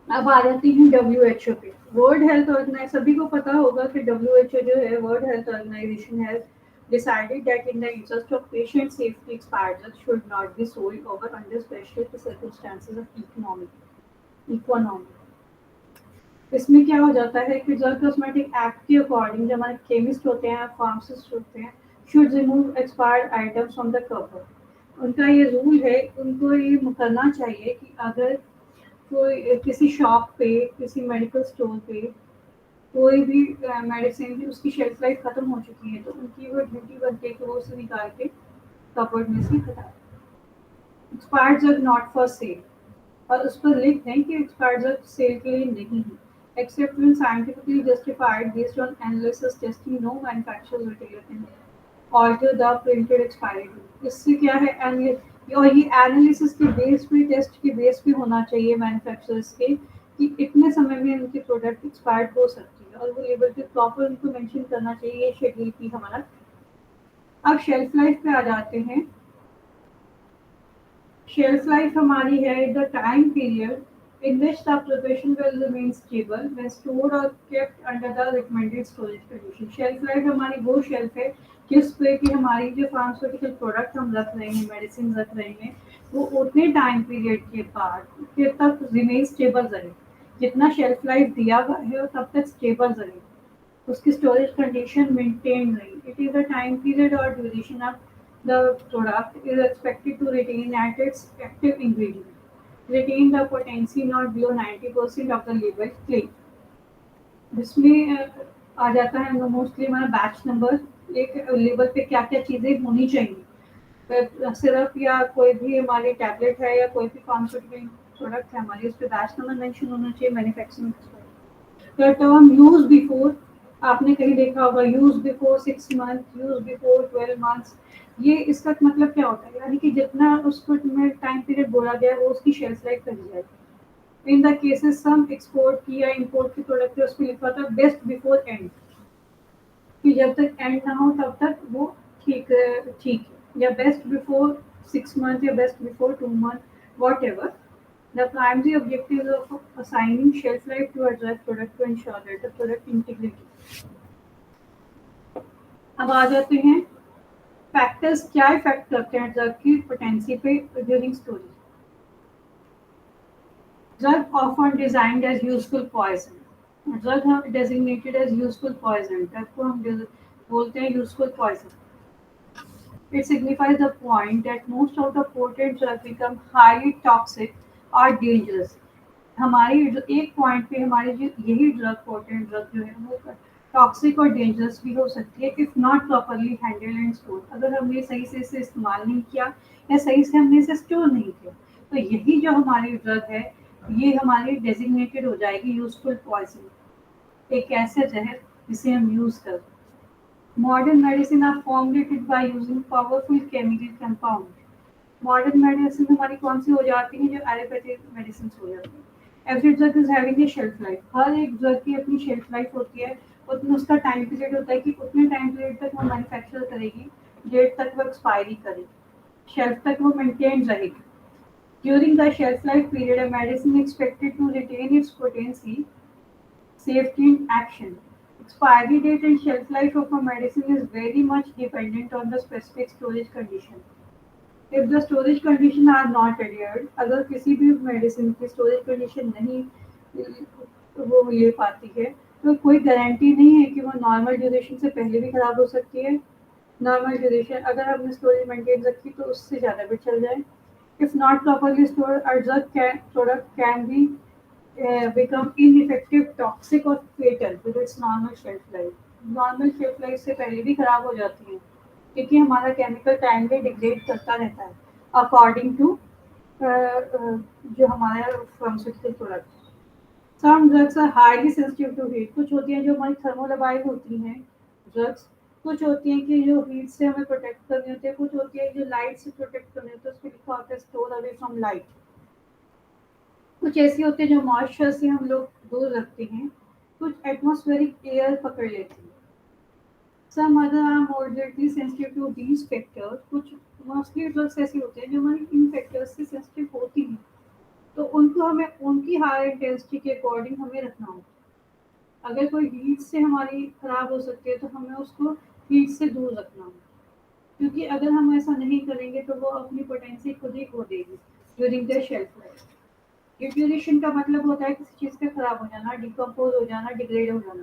अब आ जाती है WHO पे। World health organisation, सभी को पता होगा कि WHO जो है वर्ल्ड हेल्थ ऑर्गेनाइजेशन है decided that in the interest of patient safety, expired drugs should not be sold over under special circumstances of economy. इसमें क्या हो जाता है कि ड्रग कॉस्मेटिक एक्ट के अकॉर्डिंग जो हमारे केमिस्ट होते हैं, फार्मासिस्ट होते हैं, should remove expired items from the cover. उनका ये रूल है, उनको ये करना चाहिए कि अगर कोई किसी शॉप पे, किसी मेडिकल स्टोर पे कोई भी मेडिसिन की उसकी शेल्फ लाइफ खत्म हो चुकी है, तो उनकी वो ड्यूटी बनती है कि वो उसे निकाल के कवर्ड में से हटाए। Expired drug not for sale, और उस पर लिख दें कि एक्सपायर्ड ड्रग सेल के लिए नहीं है। Except when scientifically justified based on analysis testing, no manufacturer retailer can alter the printed expiry date. इससे क्या है, और ये एनालिसिस के बेस पे, टेस्ट के बेस पे होना चाहिए मैन्युफैक्चरर्स के कि इतने समय में उनकी प्रोडक्ट एक्सपायर्ड हो सकती है, और वो लेबल पे प्रॉपर उनको मेंशन करना चाहिए। ये शेड्यूल की हमारा। अब शेल्फ लाइफ पे आ जाते हैं। शेल्फ लाइफ हमारी है the time period in which the preparation will remain stable when stored or kept under the recommended storage condition. Shelf life हमारी वो शेल्फ है जिस पे कि हमारी जो फार्मास्यूटिकल प्रोडक्ट हम रख रहे हैं, मेडिसिन रख रहे हैं, वो उतने टाइम पीरियड के बाद के तक रिमेन स्टेबल रहे। जितना शेल्फ लाइफ दिया हुआ है तब तक स्टेबल रहे, उसकी स्टोरेज कंडीशन मेंटेन रही। It is the time period और duration of the product is expected to retain at its active ingredient, retain the potency not below 90% of the label claim। जिसमें आ जाता है मोस्टली हमारा batch number, एक label पे क्या क्या चीज़ें होनी चाहिए। सिरप या कोई भी हमारी टैबलेट है या कोई भी फार्मास्यूटिकल प्रोडक्ट है हमारी, उस पर बैच नंबर मेंशन होना चाहिए, manufacturing. The term use before, आपने कहीं देखा होगा, use before 6 month, use before 12 months. ये इसका मतलब क्या होता है, यानी कि जितना उसको में टाइम पीरियड बोला गया है वो उसकी शेल्फ लाइफ करी जाएगी। In the cases some export की या इंपोर्ट की प्रोडक्ट है उसमें लिखा था बेस्ट बिफोर एंड, कि जब तक एंड ना हो तब तक वो ठीक है, या बेस्ट बिफोर 6 मंथ या best before 2 month, what ever. The primary objective of assigning shelf life to a drug product to ensure that the product integrity। अब आ जाते हैं फैक्टर्स, क्या इफेक्ट करते हैं ड्रग की पोटेंसी पे during storage. Drug often designed as useful poison, drug designated as useful poison, drug को हम बोलते हैं useful poison. It signifies the point that most of the potent drugs become highly toxic or dangerous. हमारी जो एक point पे हमारी जो यही ड्रग पोटेंट ड्रग जो है वो टॉक्सिक और डेंजरस भी हो सकती है if not properly handle and store. अगर हमने सही से इसे इस्तेमाल नहीं किया या सही से हमने इसे स्टोर नहीं किया तो यही जो हमारी ड्रग है ये हमारी डेजिग्नेटेड हो जाएगी यूजफुल पॉइजन, एक ऐसा जहर जिसे हम यूज करते हैं। Modern medicine are formulated by using powerful chemical compound. Modern medicine हमारी कौन सी हो जाती है जो एलोपैथिक मेडिसिन हो जाती है। Every drug is having a shelf life, हर एक ड्रग की अपनी शेल्फ लाइफ होती है। उतना उसका टाइम पीरियड होता है कि उतने टाइम पीरियड तक वो मैन्युफैक्चर करेगी, डेट तक वो एक्सपायरी करेगी, शेल्फ तक वो मेंटेन रहेगी। During the shelf life period a medicine expected to retain its potency, safety and action. Expiry date and shelf life of a medicine is very much dependent on the specific storage condition. If the storage condition are not adhered, अगर किसी भी medicine की storage condition नहीं वो ले पाती है तो कोई गारंटी नहीं है कि वो नॉर्मल ड्यूरेशन से पहले भी खराब हो सकती है। नॉर्मल ड्यूरेशन अगर हमने स्टोरेज मेंटेन रखी तो उससे ज़्यादा भी चल जाए। If not properly stored, a product can be become ineffective, toxic or fatal with its normal shelf life. Normal shelf life से पहले भी खराब हो जाती है क्योंकि हमारा केमिकल टाइमली डिग्रेड करता रहता है अकॉर्डिंग टू जो हमारा pharmaceutical product. Some drugs are highly sensitive to heat, कुछ होती हैं जो हमारी थर्मोलाबाइल होती हैं ड्रग्स, कुछ होती हैं कि जो हीट से हमें प्रोटेक्ट करनी होती है, कुछ होती है जो लाइट से प्रोटेक्ट करनी होती है, उसको लिखा होता है स्टोर अवे फ्रॉम लाइट। कुछ ऐसी होती है जो मॉइस्चर से हम लोग दूर रखते हैं, कुछ एटमॉस्फेरिक एयर पकड़ लेती है। Some other are moderately sensitive to these factors, कुछ मोस्टली ड्रग्स ऐसी होते हैं जो हमारी इन फैक्टर्स से सेंसिटिव होती हैं, तो उनको हमें उनकी हायर इंटेंसिटी के अकॉर्डिंग हमें रखना होगा। अगर कोई हीट से हमारी खराब हो सकती है तो हमें उसको हीट से दूर रखना होगा, क्योंकि अगर हम ऐसा नहीं करेंगे तो वो अपनी पोटेंसी खुद ही खो देगी ड्यूरिंग द शेल्फ लाइफ। डिट्यूरेशन का मतलब होता है किसी चीज़ का खराब हो जाना, डिकम्पोज हो जाना, डिग्रेड हो जाना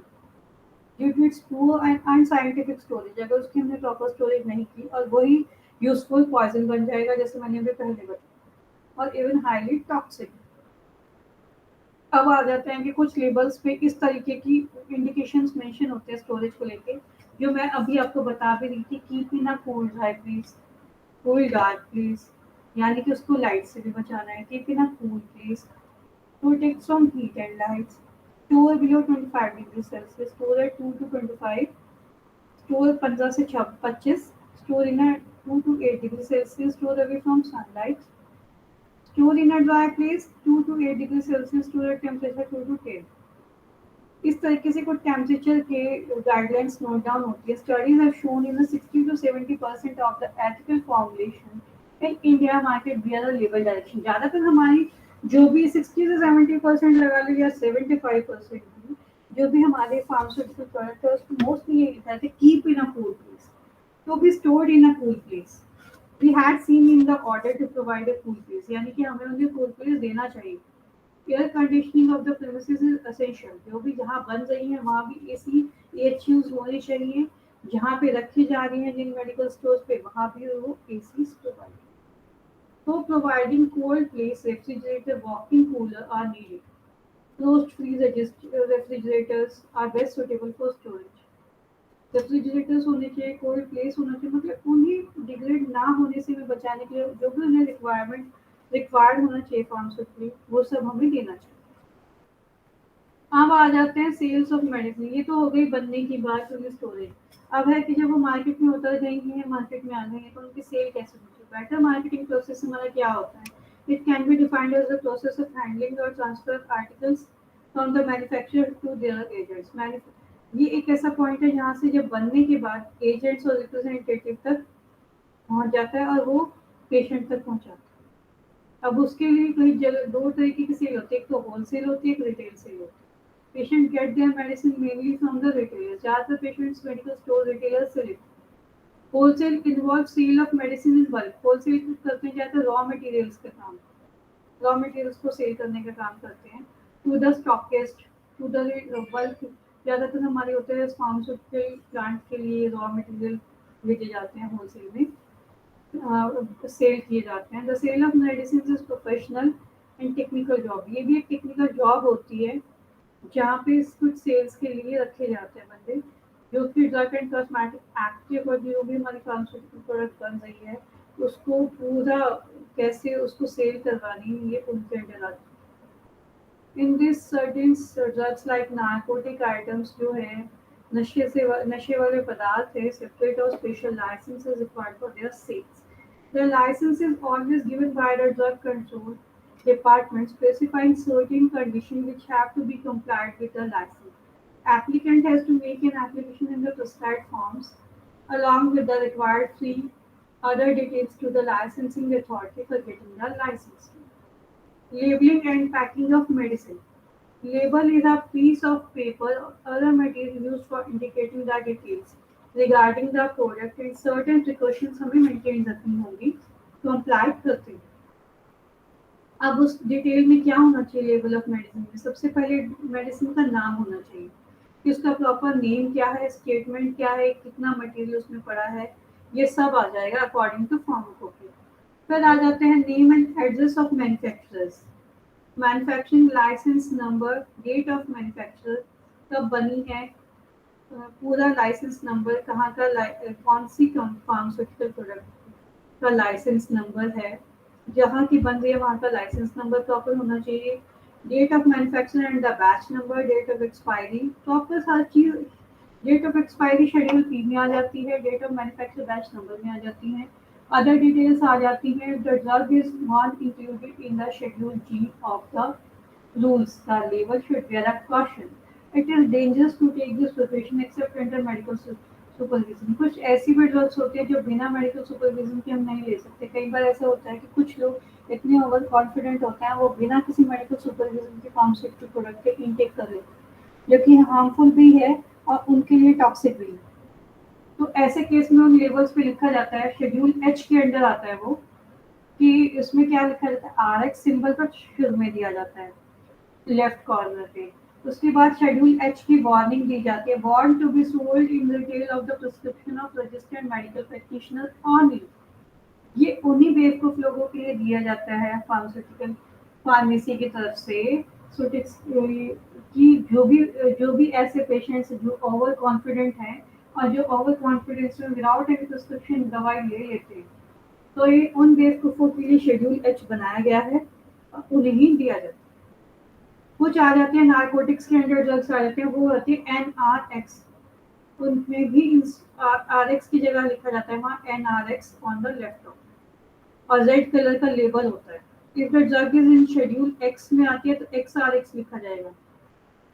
due to its poor and unscientific storage. अगर उसकी हमने प्रॉपर स्टोरेज नहीं की और वही यूजफुल पॉइजन बन जाएगा जैसे मैंने अभी पहले बताया, और इवन हाईली टॉक्सिक। अब आ जाते हैं कि कुछ लेबल्स पे इस तरीके की इंडिकेशंस मेंशन होते हैं स्टोरेज को लेके, जो मैं अभी आपको बता भी रही थी। Keep in a cool dry please, cool dark please, यानी कि उसको लाइट से भी बचाना है। Keep in a cool please, protect from heat and lights, store below 25 degree Celsius, store at 2 to 25, store 15 से 25, store in a 2 to 8 degree Celsius, store away from sunlight, store in a dry place 2 to 8 degree Celsius, store at temperature 2 to 10। इस तरीके से कुछ temperature के guidelines note down होती है। Studies have shown in 60 to 70% of the ethical formulation in India market bear label direction. ज़्यादातर हमारी जो भी 60 से 70% लगा लो या 75% भी जो भी हमारे फार्मास्यूटिकल प्रोडक्ट है उसको मोस्टली ये लिखा है keep in a cool place, to be stored in a cool place. We had seen in the order to provide a cool place, यानी कि हमें उन्हें कूल प्लेस देना चाहिए। Air conditioning of the premises is essential, जो भी जहाँ बन रही है वहाँ भी एसी एचयूज होने चाहिए। जहाँ पे रखी जा रही है जिन मेडिकल स्टोर्स पे वहाँ भी वो एसी प्रोवाइड। तो providing cold place refrigerator walking cooler are needed. Closed freezer refrigerators are best suitable for storage. Refrigerators होने चाहिए, कोल्ड प्लेस होना चाहिए, मतलब उन्हें डिग्रेड ना होने से भी बचाने के लिए जो भी उन्हें रिक्वायर्ड होना चाहिए फार्मास्यूटिकली वो सब हमें देना चाहिए। अब आ जाते हैं सेल्स ऑफ मेडिसिन। ये तो हो गई बनने की बात, उनकी स्टोरेज। अब है कि जब वो मार्केट में उतर जाएंगी हैं, मार्केट में आ गई हैं, तो उनकी सेल कैसे होती है। बेटर मार्केटिंग प्रोसेस हमारा क्या होता है। It can be defined as the process of handling और transfer of articles from the manufacturer to their agents. ये एक ऐसा पॉइंट है जहाँ से जब बनने के बाद एजेंट्स और रिप्रेजेंटेटिव तक पहुँच जाता है और वो पेशेंट तक पहुँचाता है। अब उसके लिए कई जगह दो तरीके की सेल होती है, एक तो होलसेल होती है, एक रिटेल सेल होती है। Patient get their medicine mainly from the retailers. ज़्यादातर patients medical store retailers से लेते हैं। Wholesale involves sale of medicine in bulk. Wholesale करते हैं ज़्यादातर raw materials का काम, raw materials को sale करने का काम करते हैं। To the stockist, to the bulk, ज़्यादातर हमारे होते हैं pharmaceutical plant के लिए raw material भेजे जाते हैं wholesale में। सेल किए जाते हैं। The sale of medicine is professional and technical job, ये भी एक टेक्निकल जॉब होती है जहाँ पे कुछ सेल्स के लिए रखे जाते हैं बंदे, जो कि ड्रग एंड कॉस्मेटिक एक्ट के ऊपर जो भी हमारी फार्मास्यूटिकल प्रोडक्ट बन रही है उसको पूरा कैसे उसको सेल करवानी है, ये उनके अंडर आती है। In this certain drugs like narcotic items जो है, नशे वाले पदार्थ है, सेपरेट और special licence is required for their sales. The license is always given by the drug control department, specifying certain conditions which have to be complied with the license. Applicant has to make an application in the prescribed forms along with the required fee, other details to the licensing authority for getting the license. Labeling and packing of medicine. Label is a piece of paper or other material used for indicating the details regarding the product and certain precautions हमें maintain रखनी होंगी to apply करते हैं। अब उस detail में क्या होना चाहिए लेवल ऑफ मेडिसिन में? सबसे पहले मेडिसिन का नाम होना चाहिए कि उसका प्रॉपर नेम क्या है, स्टेटमेंट क्या है, कितना मटेरियल उसमें पड़ा है, ये सब आ जाएगा अकॉर्डिंग टू फार्माकोपी। फिर आ जाते हैं name and address of manufacturers, manufacturing licence number, date of manufacture, कब बनी है, पूरा लाइसेंस नंबर, कहाँ का कौन सी फार्मास्यूटिकल प्रोडक्ट का लाइसेंस नंबर है, जहाँ की बन रही है वहाँ का लाइसेंस नंबर प्रॉपर होना चाहिए, date of manufacture and the batch number, date of expiry, proper हर चीज़। Date of expiry schedule P में आ जाती है, date of manufacture batch number में आ जाती है, अदर डिटेल्स आ जाती हैं। The drug is not included in the schedule G of the rules. The label should bear a caution. It is dangerous to take this preparation except under medical supervision. कुछ ऐसी भी drugs होती है जो बिना मेडिकल सुपरविजन के हम नहीं ले सकते। कई बार ऐसा होता है कि कुछ लोग इतने ओवर कॉन्फिडेंट होते हैं वो बिना किसी मेडिकल सुपरविजन के फार्मास्यूटिकल प्रोडक्ट के इनटेक कर लेते हैं, जो कि हार्मफुल भी है और उनके लिए टॉक्सिक भी है। तो ऐसे केस में उन लेबल्स पे लिखा जाता है, शेड्यूल एच के अंडर आता है वो, कि इसमें क्या लिखा जाता है, आर एक्स सिंबल पर शुरू में दिया जाता है लेफ्ट कॉर्नर पे। उसके बाद शेड्यूल एच की वार्निंग दी जाती है, warn to be sold in retail of the prescription of registered medical practitioner only. ये उन्हीं बेवकूफ लोगों के लिए दिया जाता है फार्मास्यूटिकल फार्मेसी की तरफ से, कि जो भी ऐसे पेशेंट्स जो ओवर कॉन्फिडेंट हैं और जो ओवर कॉन्फिडेंस में विदाउट एनी प्रिस्क्रिप्शन दवाई ले लेते हैं, तो ये उन बेवकूफ़ों के लिए शेड्यूल एच बनाया गया है और उन्हें ही दिया जाता है। कुछ आ जाते हैं नारकोटिक्स के अंडर ड्रग्स आ जाते हैं, वो होती है NRX, उनमें भी RX की जगह लिखा जाता है वहाँ NRX ऑन द लेफ्ट और रेड कलर का लेबल होता है। If the drug is in schedule x में आती है तो XRX लिखा जाएगा।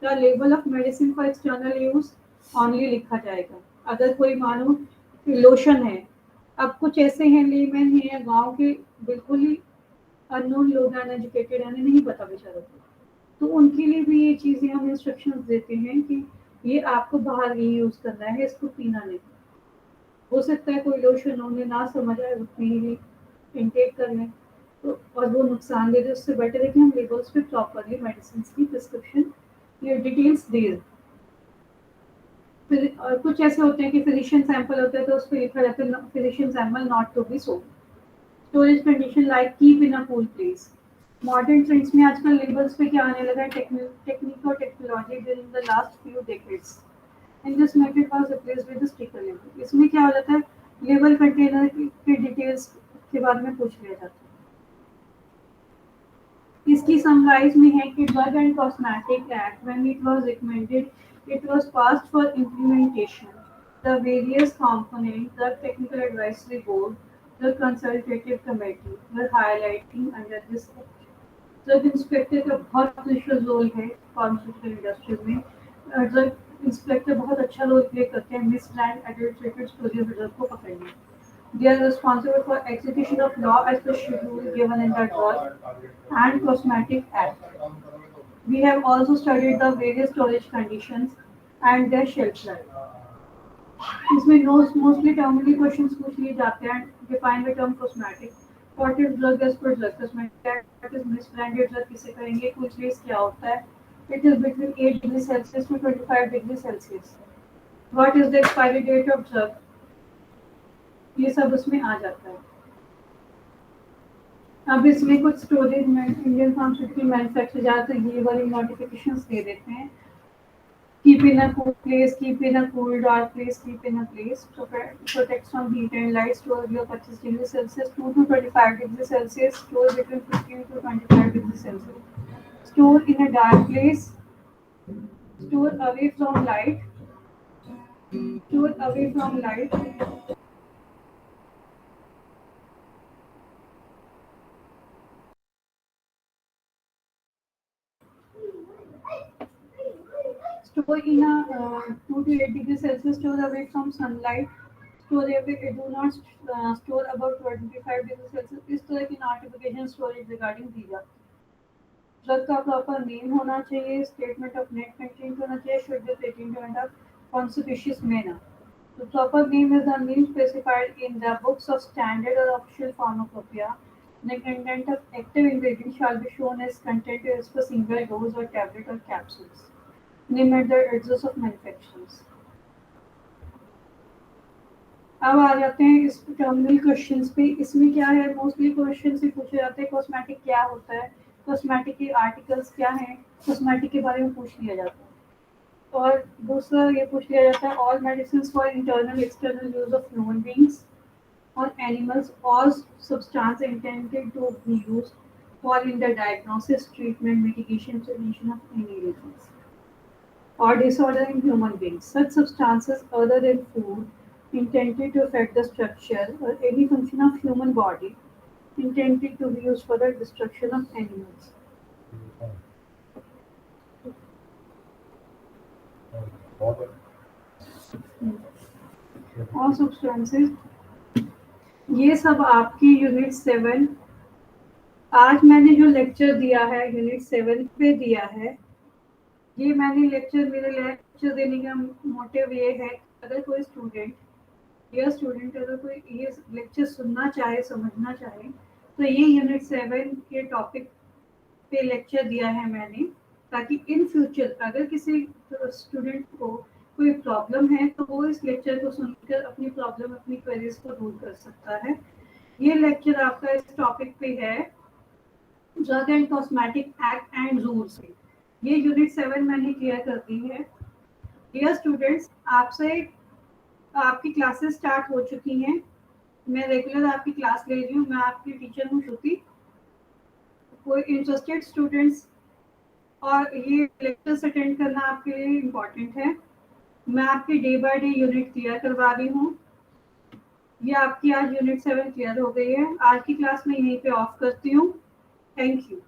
The label of medicine for external use only लिखा जाएगा। अगर कोई मानो लोशन है, अब कुछ ऐसे हैं लेमैन हैं या गांव के बिल्कुल ही अननोन लोग, अनएजुकेटेड हैं, नहीं पता बेचारों को, तो उनके लिए भी ये चीज़ें हम इंस्ट्रक्शंस देते हैं कि ये आपको बाहर ही यूज़ करना है, इसको पीना नहीं। हो सकता है कोई लोशन उन्हें ना समझ आए, उतनी ही इनटेक कर लें तो और वो नुकसान दे दे, उससे बेटर है कि हम लेबल्स पे प्रॉपरली मेडिसिन की प्रिस्क्रिप्शन ये डिटेल्स दें। फिर और कुछ ऐसे होते हैं कि फिजिशियन सैंपल होते हैं तो उस पर लिखा जाता है physician sample not to be sold. Storage condition like keep in a cool place. Modern trends में आजकल लेबल्स पे क्या आने लगा है, टेक्निक और technology during the last few decades and this method was replaced with the sticker label. इसमें क्या हो जाता है, लेबल कंटेनर की डिटेल्स के बारे में पूछ लिया जाता है। इसकी समराइज में है कि drug and cosmetic act when it was recommended it was passed for implementation the various component the technical advisory board the consultative committee were highlighting under this act. Drug inspector का बहुत crucial role है pharmaceutical industry में। Drug inspector बहुत अच्छा role play करते हैं miss brand adulterated storage drug को पकड़ने। They are responsible for execution of law as per schedule given in the Drug and Cosmetic Act. We have also studied the various storage conditions and their shelf life. इसमें mostly terminally questions पूछ लिए जाते हैं। Define the term cosmetic. What is drug as per drug? Cosmetic that is misbranded drug किसे करेंगे? कुछ चीज क्या होता है? It is between 8 degrees Celsius to 25 degrees Celsius. What is the expiry date of drug? ये सब उसमें आ जाता है। अब इसमें कुछ स्टोरेज में इंडियन फार्मास्यूटिकल मैन्युफैक्चर ज़्यादातर ये वाली नोटिफिकेशंस दे देते हैं, keep in a cool place, keep in a cool dark place, keep in a place, protects from heat and light, store below 25 degrees Celsius, 2 to 25 degrees Celsius, store between 15 to 25 degrees Celsius. Store in a dark place, store away from light, store away from light, store in a 2 to 8 degrees Celsius, store away from sunlight, store away, do not store above 25 degrees Celsius. इस तरह की notification storage regarding the जाती है। Drug का proper name होना चाहिए, statement of net content होना चाहिए, should be taken to and conspicuous manner. The proper name is the name specified in the books of standard or official pharmacopoeia. The content of active ingredient shall be shown as content as per single dose or tablet or capsules. Name at the address of manufacturers. अब आ जाते हैं इस terminal questions पे. इसमें क्या है, mostly question से पूछे जाते हैं कॉस्मेटिक क्या होता है, कॉस्मेटिक के आर्टिकल्स क्या हैं, कॉस्मेटिक के बारे में पूछ लिया जाता है. और दूसरा ये पूछ लिया जाता है all medicine for internal external use of human beings और animals, all substance intended to be used for in the diagnosis, treatment, mitigation, prevention of any disease or disorder in human beings. Such substances other than food intended to affect the structure or any function of human body intended to be used for the destruction of animals. All substances. ये सब आपकी unit 7. आज मैंने जो lecture दिया है unit 7 पे दिया है, ये मैंने मेरे लेक्चर देने का मोटिव ये है, अगर कोई स्टूडेंट अगर कोई ये लेक्चर सुनना चाहे, समझना चाहे, तो ये यूनिट 7 के टॉपिक पे लेक्चर दिया है मैंने, ताकि इन फ्यूचर अगर किसी स्टूडेंट को कोई प्रॉब्लम है तो वो इस लेक्चर को सुनकर अपनी प्रॉब्लम, अपनी क्वेरीज को दूर कर सकता है. ये लेक्चर आपका इस टॉपिक पे है, drug and cosmetic act and rules. ये यूनिट 7 मैंने क्लियर कर दी है. डियर स्टूडेंट्स, आपकी क्लासेस स्टार्ट हो चुकी हैं. मैं रेगुलर आपकी क्लास ले रही हूँ. मैं आपकी टीचर हूँ श्रुति. कोई इंटरेस्टेड स्टूडेंट्स, और ये लेक्चर्स अटेंड करना आपके लिए इम्पोर्टेंट है. मैं आपकी day by day unit clear करवा रही हूँ. ये आपकी आज यूनिट 7 क्लियर हो गई है. आज की क्लास में यहीं पे ऑफ करती हूँ. Thank you.